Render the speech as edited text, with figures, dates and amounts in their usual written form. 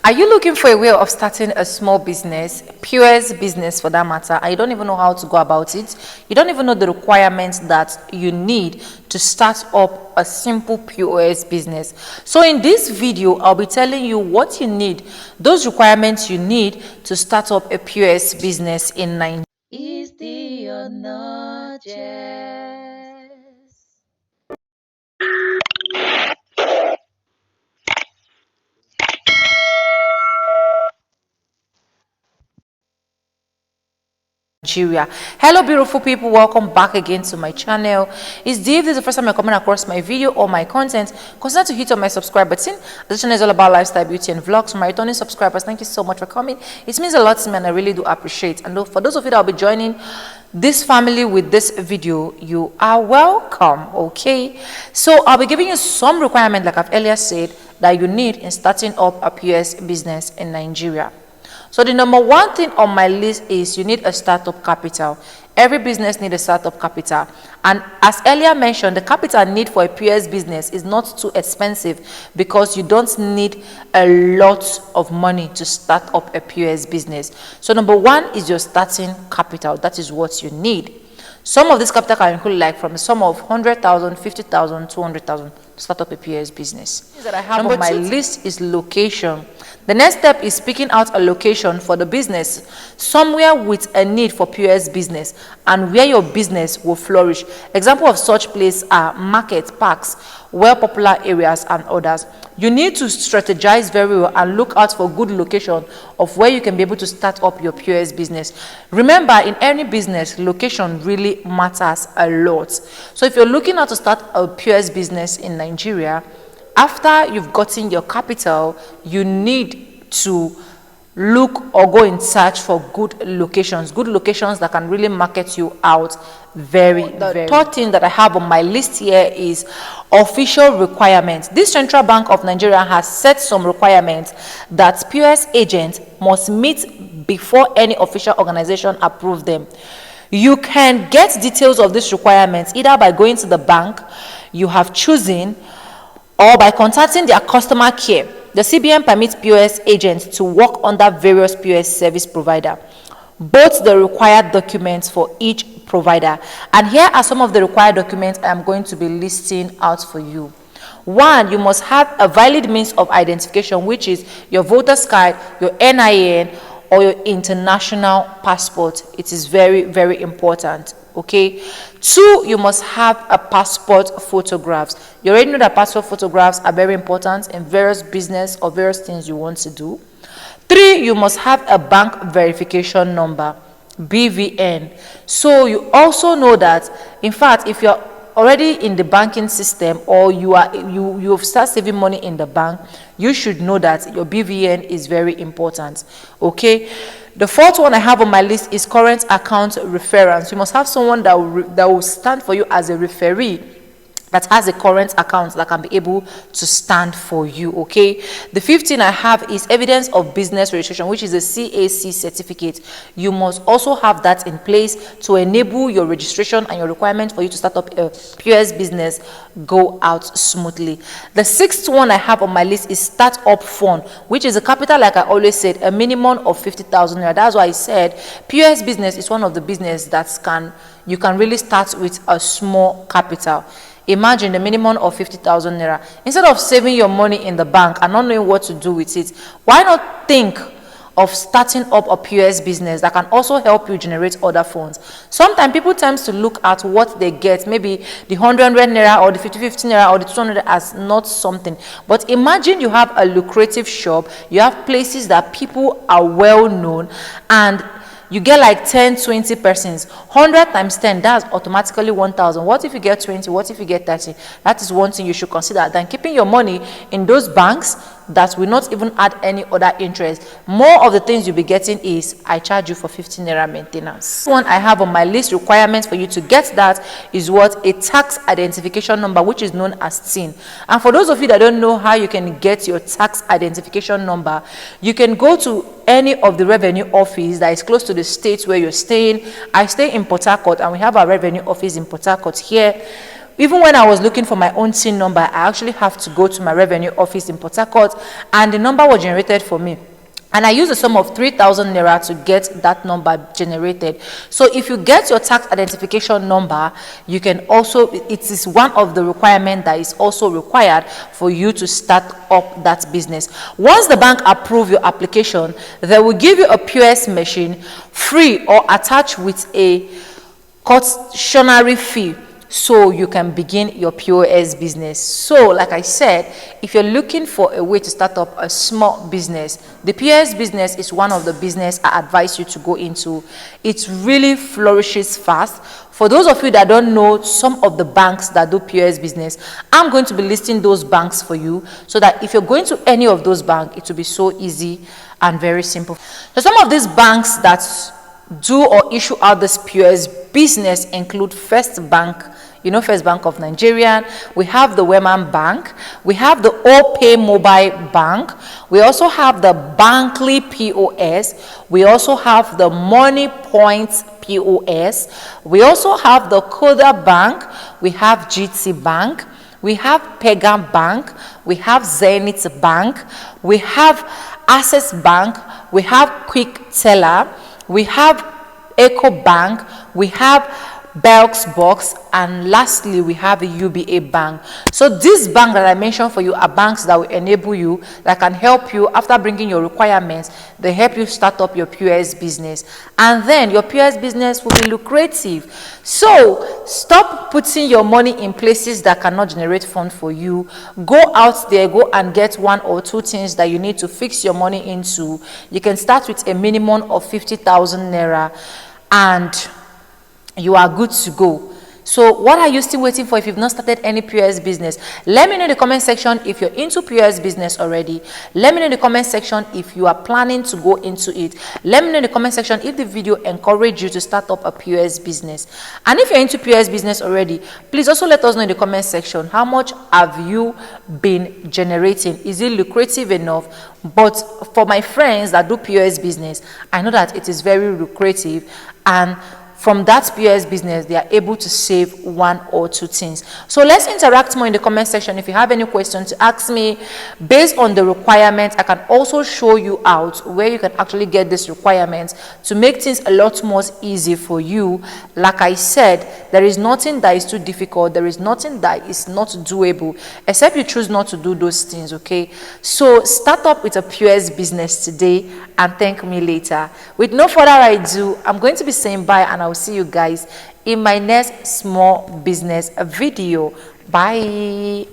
Are you looking for a way of starting a small business, POS business for that matter, and you don't even know how to go about it? You don't even know the requirements that you need to start up a simple POS business. So in this video, I'll be telling you what you need, those requirements you need to start up a POS business in Nigeria. Is the or not yes? Nigeria. Hello beautiful people, welcome back again to my channel. If this is the first time you're coming across my video or my content, consider to hit on my subscribe button. This channel is all about lifestyle, beauty and vlogs. For my returning subscribers, thank you so much for coming. It means a lot to me and I really do appreciate. And for those of you that will be joining this family with this video, you are welcome. Okay, so I'll be giving you some requirements, like I've earlier said, that you need in starting up a POS business in Nigeria. So the number one thing on my list is you need a startup capital. Every business needs a startup capital. And as earlier mentioned, the capital need for a POS business is not too expensive because you don't need a lot of money to start up a POS business. So number one is your starting capital. That is what you need. Some of this capital can include like from a sum of 100,000, 50,000, 200,000 to start up a POS business. That I have on my list is location. The next step is picking out a location for the business, somewhere with a need for POS business and where your business will flourish. Example of such places are market, parks, well-popular areas and others. You need to strategize very well and look out for good location of where you can be able to start up your POS business. Remember, in any business, location really matters a lot. So if you're looking out to start a POS business in Nigeria, after you've gotten your capital, you need to look or go in search for good locations that can really market you out very. The third thing that I have on my list here is official requirements. This Central Bank of Nigeria has set some requirements that POS agents must meet before any official organization approve them. You can get details of these requirements either by going to the bank you have chosen or by contacting their customer care. The CBN permits POS agents to work under various POS service providers. Both the required documents for each provider. And here are some of the required documents I am going to be listing out for you. One, you must have a valid means of identification, which is your voter's card, your NIN, or your international passport. It is very, very important. Okay. Two, you must have a passport photographs. You already know that passport photographs are very important in various business or various things you want to do. Three, you must have a bank verification number, BVN. So you also know that, in fact, if you're already in the banking system or you've started saving money in the bank, you should know that your BVN is very important. Okay. The fourth one I have on my list is current account reference. You must have someone that will stand for you as a referee that has a current account that can be able to stand for you. Okay. The fifth thing I have is evidence of business registration, which is a CAC certificate. You must also have that in place to enable your registration and your requirement for you to start up a POS business go out smoothly. The sixth one I have on my list is startup fund, which is a capital, like I always said, a minimum of 50,000 naira. That's why I said POS business is one of the business that you can really start with a small capital. Imagine the minimum of 50,000 naira. Instead of saving your money in the bank and not knowing what to do with it, why not think of starting up a POS business that can also help you generate other funds? Sometimes people tend to look at what they get, maybe the 100 naira or the 50 naira or the 200 as not something. But imagine you have a lucrative shop, you have places that people are well known, and you get like 10, 20 persons. 100 times 10, that's automatically 1,000. What if you get 20? What if you get 30? That is one thing you should consider. Then keeping your money in those banks that will not even add any other interest. More of the things you'll be getting is, I charge you for 15 naira maintenance. One I have on my list requirements for you to get that is what? A tax identification number, which is known as TIN. And for those of you that don't know how you can get your tax identification number, you can go to any of the revenue office that is close to the state where you're staying. I stay in Port Harcourt and we have our revenue office in Port Harcourt here. Even when I was looking for my own TIN number, I actually have to go to my revenue office in Port Harcourt, and the number was generated for me. And I used a sum of 3,000 naira to get that number generated. So if you get your tax identification number, you can also, it is one of the requirements that is also required for you to start up that business. Once the bank approve your application, they will give you a POS machine free or attached with a cautionary fee, so you can begin your POS business. So like I said, if you're looking for a way to start up a small business, the POS business is one of the business I advise you to go into. It really flourishes fast. For those of you that don't know some of the banks that do POS business, I'm going to be listing those banks for you, so that if you're going to any of those banks, it will be so easy and very simple. So some of these banks that do or issue out this POS business include First Bank. You know First Bank of Nigeria. We have the Wema Bank. We have the OPay Mobile Bank. We also have the Bankly POS. We also have the Money Points POS. We also have the Koda Bank. We have GT Bank. We have Pega Bank. We have Zenith Bank. We have Access Bank. We have Quick Teller. We have Eco Bank. We have Belks Box, and lastly we have the UBA Bank. So this bank that I mentioned for you are banks that will enable you, that can help you after bringing your requirements. They help you start up your POS business, and then your POS business will be lucrative. So stop putting your money in places that cannot generate funds for you. Go out there, go and get one or two things that you need to fix your money into. You can start with a minimum of 50,000 naira, and you are good to go. So what are you still waiting for if you've not started any POS business? Let me know in the comment section if you're into POS business already. Let me know in the comment section if you are planning to go into it. Let me know in the comment section if the video encouraged you to start up a POS business. And if you're into POS business already, please also let us know in the comment section, how much have you been generating? Is it lucrative enough? But for my friends that do POS business, I know that it is very lucrative, and from that POS business, they are able to save one or two things. So let's interact more in the comment section. If you have any questions to ask me based on the requirements, I can also show you out where you can actually get these requirements to make things a lot more easy for you. Like I said, there is nothing that is too difficult. There is nothing that is not doable, except you choose not to do those things, okay? So start up with a POS business today and thank me later. With no further ado, I'm going to be saying bye, and I'll see you guys in my next small business video. Bye.